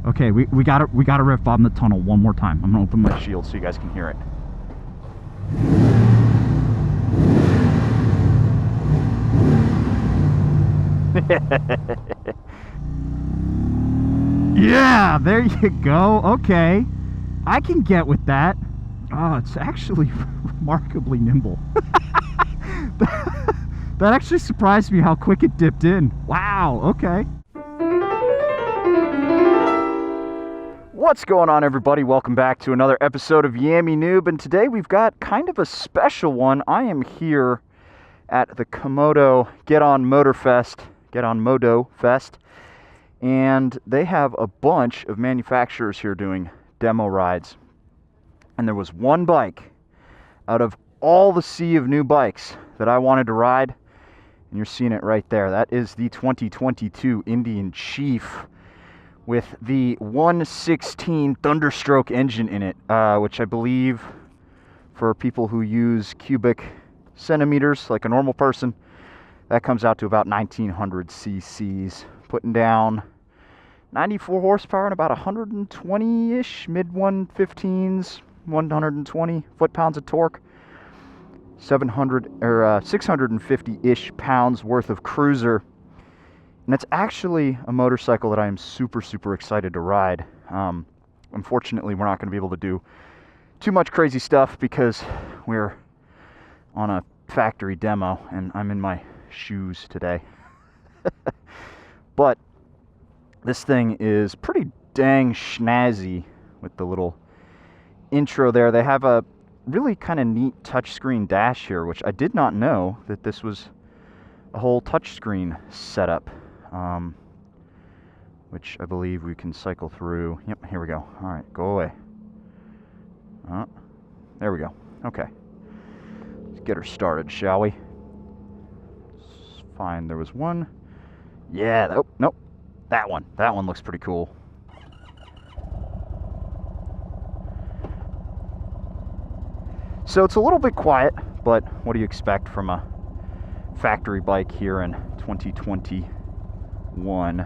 Okay, we gotta riff bomb the tunnel one more time. I'm gonna open my shield so you guys can hear it. Yeah, there you go. Okay, I can get with that. Oh, it's actually remarkably nimble. That actually surprised me how quick it dipped in. Wow, okay. What's going on, everybody? Welcome back to another episode of Yammie Noob, and today we've got kind of a special one. I am here at the Komodo Get On Modo Fest, and they have a bunch of manufacturers here doing demo rides. And there was one bike out of all the sea of new bikes that I wanted to ride, and you're seeing it right there. That is the 2022 Indian Chief with the 116 Thunderstroke engine in it, which I believe for people who use cubic centimeters like a normal person, that comes out to about 1900 cc's, putting down 94 horsepower and about 120-ish, mid 115s, 120 foot-pounds of torque, 650-ish pounds worth of cruiser. And it's actually a motorcycle that I am super, super excited to ride. Unfortunately, we're not going to be able to do too much crazy stuff because we're on a factory demo and I'm in my shoes today. But this thing is pretty dang snazzy with the little intro there. They have a really kind of neat touchscreen dash here, which I did not know that this was a whole touchscreen setup. Which I believe we can cycle through. Yep, here we go. All right, go away. There we go. Okay. Let's get her started, shall we? Let's find, there was one. Yeah, oh, nope. That one. That one looks pretty cool. So it's a little bit quiet, but what do you expect from a factory bike here in 2021?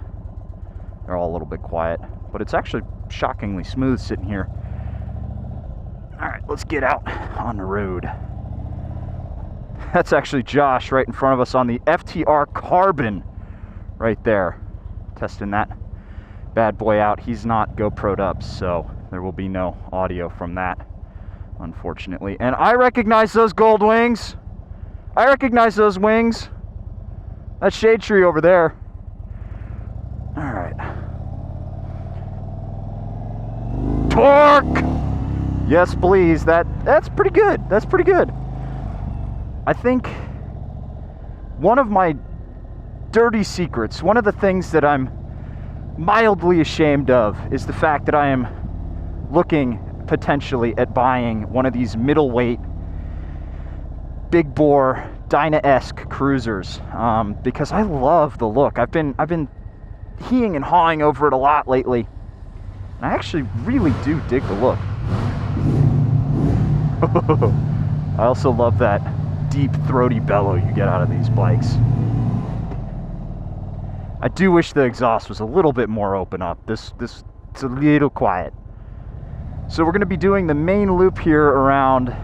They're all a little bit quiet, but it's actually shockingly smooth sitting here. All right, let's get out on the road. That's actually Josh right in front of us on the FTR Carbon right there, testing that bad boy out. He's not GoPro'd up, so there will be no audio from that, unfortunately. And I recognize those gold wings. I recognize those wings. That shade tree over there. All right. Torque! Yes, please. That's pretty good. That's pretty good. I think one of my dirty secrets, one of the things that I'm mildly ashamed of, is the fact that I am looking potentially at buying one of these middleweight, big bore, Dyna-esque cruisers, because I love the look. I've been heeing and hawing over it a lot lately, and I actually really do dig the look. I also love that deep throaty bellow you get out of these bikes. I do wish the exhaust was a little bit more open up. It's a little quiet. So we're going to be doing the main loop here around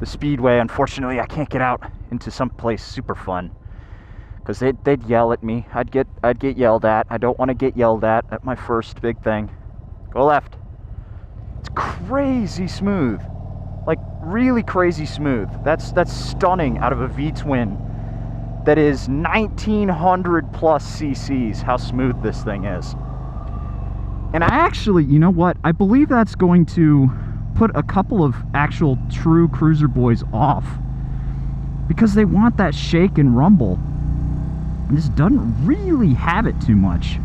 the speedway. Unfortunately, I can't get out into some place super fun because they'd yell at me. I'd get yelled at. I don't want to get yelled at my first big thing. Go left. It's crazy smooth, like really crazy smooth. That's stunning out of a V-twin that is 1900 plus cc's. How smooth this thing is. And I actually, you know what? I believe that's going to put a couple of actual true cruiser boys off because they want that shake and rumble. And this doesn't really have it too much.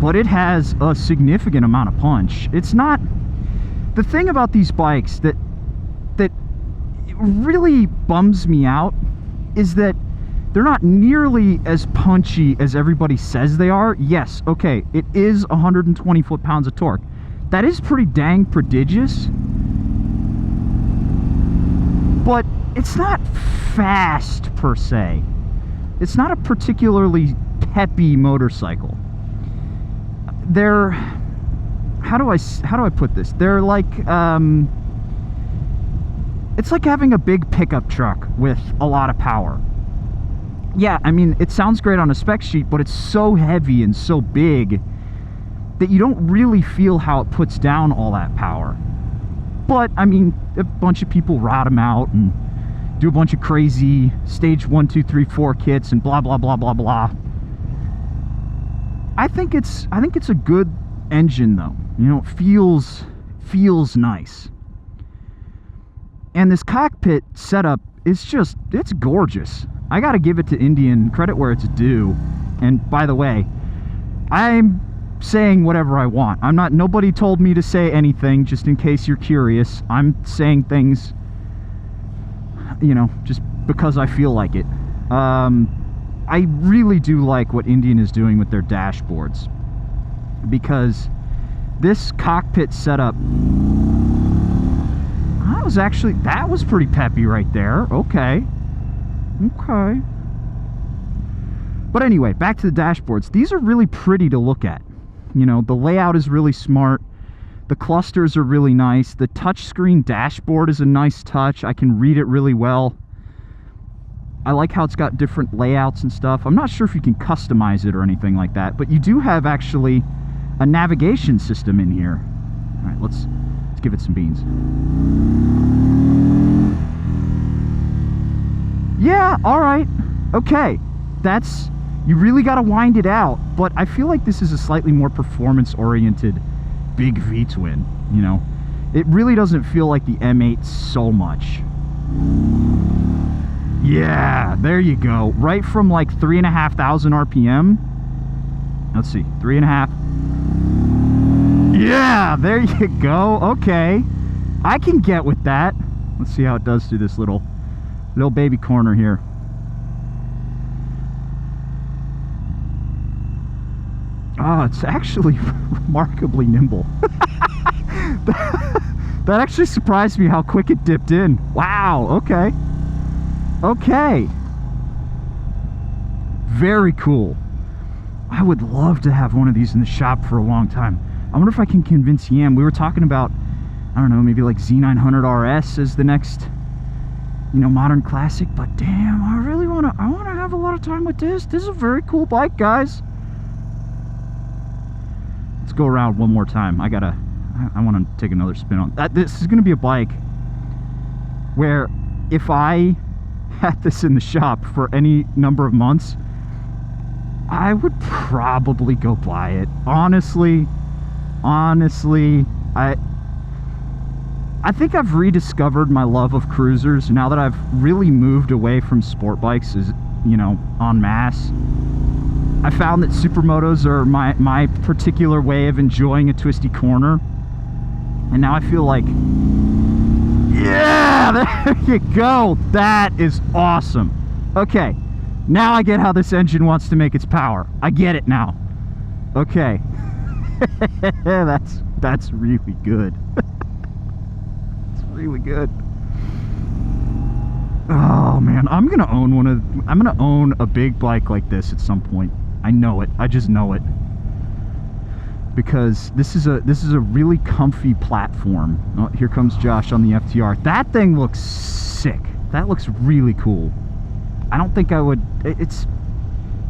But it has a significant amount of punch. It's not... The thing about these bikes that really bums me out is that they're not nearly as punchy as everybody says they are. Yes, okay, it is 120 foot-pounds of torque. That is pretty dang prodigious. But it's not fast, per se. It's not a particularly peppy motorcycle. They're, how do I put this? They're like, it's like having a big pickup truck with a lot of power. Yeah, I mean, it sounds great on a spec sheet, but it's so heavy and so big that you don't really feel how it puts down all that power. But, I mean, a bunch of people ride them out and do a bunch of crazy stage 1, 2, 3, 4 kits and blah, blah, blah, blah, blah. I think it's a good engine, though. You know, it feels nice. And this cockpit setup is just, it's gorgeous. I gotta give it to Indian, credit where it's due. And by the way, I'm saying whatever I want. Nobody told me to say anything, just in case you're curious. I'm saying things, you know, just because I feel like it. I really do like what Indian is doing with their dashboards, because this cockpit setup, that was pretty peppy right there. Okay. But anyway, back to the dashboards. These are really pretty to look at. You know, the layout is really smart. The clusters are really nice. The touchscreen dashboard is a nice touch. I can read it really well. I like how it's got different layouts and stuff. I'm not sure if you can customize it or anything like that, but you do have actually a navigation system in here. All right, let's give it some beans. Yeah, all right. Okay. You really got to wind it out, but I feel like this is a slightly more performance-oriented big V-twin, you know? It really doesn't feel like the M8 so much. Yeah, there you go. Right from like 3,500 RPM. Let's see, 3.5. Yeah, there you go. Okay. I can get with that. Let's see how it does through this little baby corner here. Oh, it's actually remarkably nimble. That actually surprised me how quick it dipped in. Wow, okay. Okay. Very cool. I would love to have one of these in the shop for a long time. I wonder if I can convince Yammie. We were talking about, I don't know, maybe like Z900 RS as the next, you know, modern classic, but damn, I want to have a lot of time with this. This is a very cool bike, guys. Let's go around one more time. I want to take another spin on that. This is going to be a bike where if I had this in the shop for any number of months, I would probably go buy it. Honestly, I think I've rediscovered my love of cruisers now that I've really moved away from sport bikes, as you know, en masse. I found that supermotos are my particular way of enjoying a twisty corner, and now I feel like, yeah, there you go. That is awesome. Okay, now I get how this engine wants to make its power. I get it now. Okay. that's really good. It's really good. Oh man, I'm gonna own a big bike like this at some point. I know it. I just know it. Because this is a really comfy platform. Oh, here comes Josh on the FTR. That thing looks sick. That looks really cool. I don't think I would. It's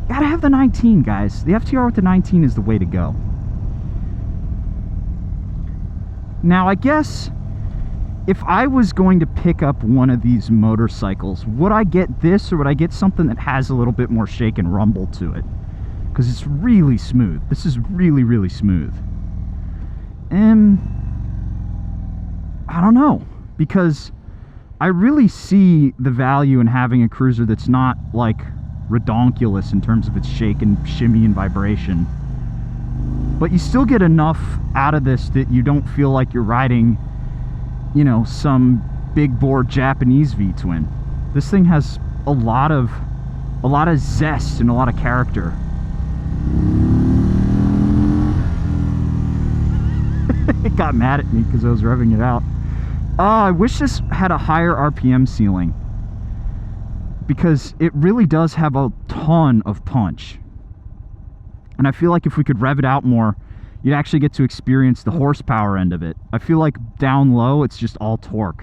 gotta have the 19, guys. The FTR with the 19 is the way to go. Now, I guess if I was going to pick up one of these motorcycles, would I get this or would I get something that has a little bit more shake and rumble to it? Because it's really smooth. This is really, really smooth. And I don't know, because I really see the value in having a cruiser that's not like redonkulous in terms of its shake and shimmy and vibration, but you still get enough out of this that you don't feel like you're riding, you know, some big bore Japanese V-twin. This thing has a lot of zest and a lot of character. It got mad at me because I was revving it out. Oh, I wish this had a higher RPM ceiling, because it really does have a ton of punch. And I feel like if we could rev it out more, you'd actually get to experience the horsepower end of it. I feel like down low, it's just all torque.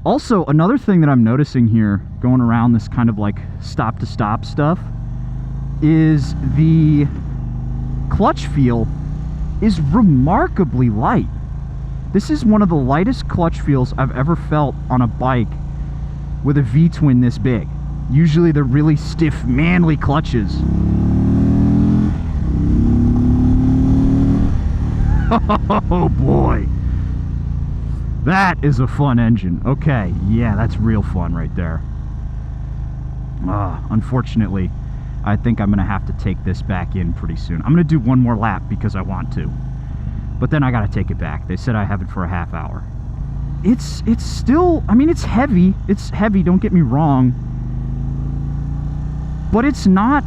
Also, another thing that I'm noticing here, going around this kind of like stop-to-stop stuff, is the clutch feel is remarkably light. This is one of the lightest clutch feels I've ever felt on a bike with a V-twin this big. Usually they're really stiff, manly clutches. Oh boy. That is a fun engine. Okay, yeah, that's real fun right there. Unfortunately, I think I'm gonna have to take this back in pretty soon. I'm gonna do one more lap because I want to, but then I gotta take it back. They said I have it for a half hour. It's still, I mean, it's heavy, don't get me wrong, but it's not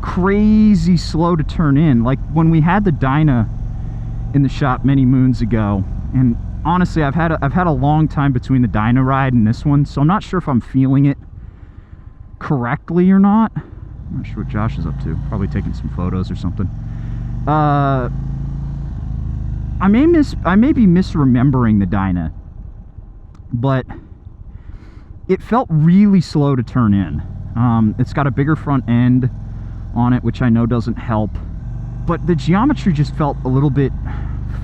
crazy slow to turn in. Like when we had the Dyna in the shop many moons ago, and honestly, I've had a long time between the Dyna ride and this one, so I'm not sure if I'm feeling it correctly or not. I'm not sure what Josh is up to. Probably taking some photos or something. I may be misremembering the Dyna, but it felt really slow to turn in. It's got a bigger front end on it, which I know doesn't help, but the geometry just felt a little bit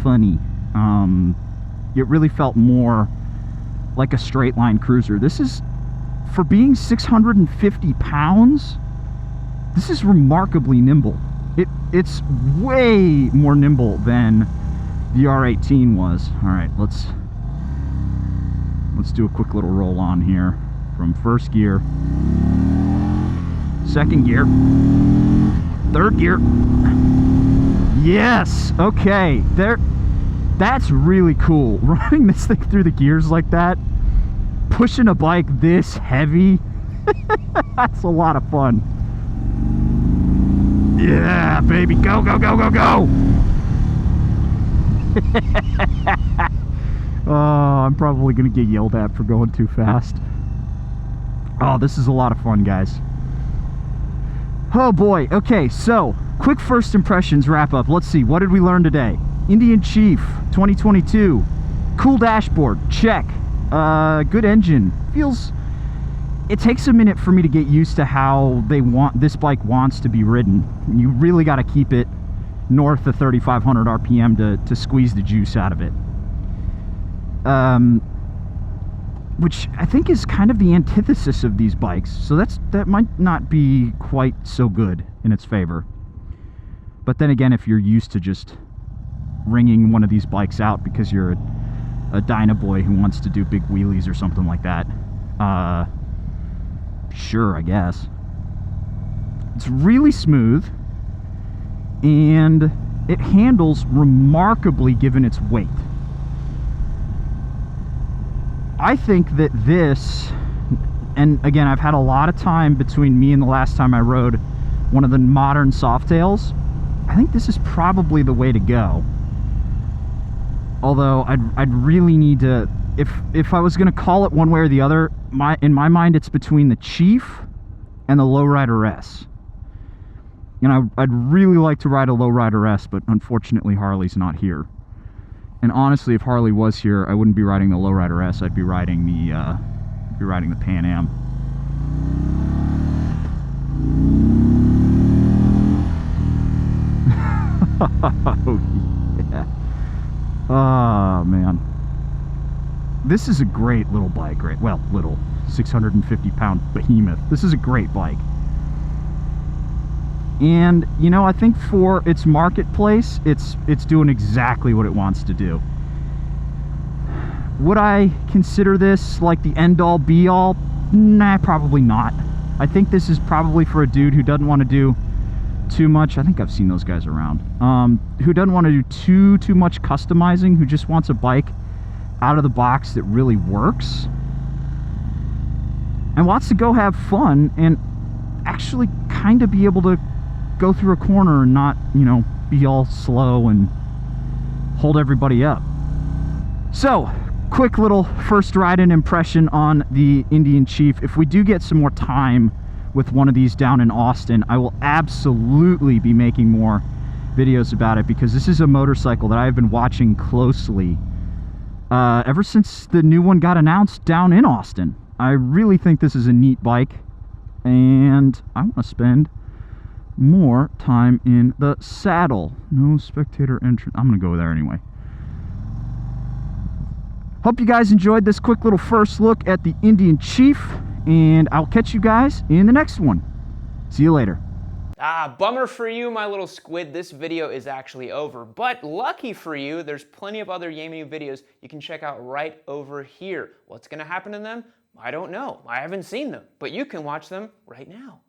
funny. It really felt more like a straight line cruiser. This is, for being 650 pounds, this is remarkably nimble. It's way more nimble than the R18 was. All right, let's do a quick little roll on here from first gear, second gear, third gear. Yes, okay, that's really cool. Running this thing through the gears like that, pushing a bike this heavy, that's a lot of fun. Yeah, baby, go, go, go, go, go! Oh, I'm probably gonna get yelled at for going too fast. Oh, this is a lot of fun, guys. Oh boy, okay, so, quick first impressions wrap up. Let's see, what did we learn today? Indian Chief 2022, cool dashboard, check. Good engine, feels, it takes a minute for me to get used to how this bike wants to be ridden. You really got to keep it north of 3,500 RPM to squeeze the juice out of it. Which I think is kind of the antithesis of these bikes, so that might not be quite so good in its favor. But then again, if you're used to just ringing one of these bikes out because you're a Dyna boy who wants to do big wheelies or something like that, sure, I guess. It's really smooth, and it handles remarkably given its weight. I think that this, and again, I've had a lot of time between me and the last time I rode one of the modern Softails. I think this is probably the way to go. Although I'd really need to, if I was going to call it one way or the other, in my mind it's between the Chief and the Lowrider S. You know, I'd really like to ride a Lowrider S, but unfortunately Harley's not here. And honestly, if Harley was here, I wouldn't be riding the Lowrider S. I'd be riding the Pan Am. Oh yeah. Oh man, this is a great little bike, right? Well, little 650-pound behemoth. This is a great bike, and you know, I think for its marketplace, it's doing exactly what it wants to do. Would I consider this like the end-all be-all? Nah, probably not. I think this is probably for a dude who doesn't want to do too much. I think I've seen those guys around. Who doesn't want to do too much customizing, who just wants a bike out of the box that really works and wants to go have fun and actually kind of be able to go through a corner and not, you know, be all slow and hold everybody up. So, quick little first ride-in impression on the Indian Chief. If we do get some more time with one of these down in Austin. I will absolutely be making more videos about it because this is a motorcycle that I've been watching closely ever since the new one got announced down in Austin. I really think this is a neat bike, and I want to spend more time in the saddle. No spectator entrance. I'm gonna go there anyway. Hope you guys enjoyed this quick little first look at the Indian Chief, and I'll catch you guys in the next one. See you later. Bummer for you, my little squid. This video is actually over, but lucky for you, there's plenty of other Yammie videos you can check out right over here. What's gonna happen in them? I don't know. I haven't seen them, but you can watch them right now.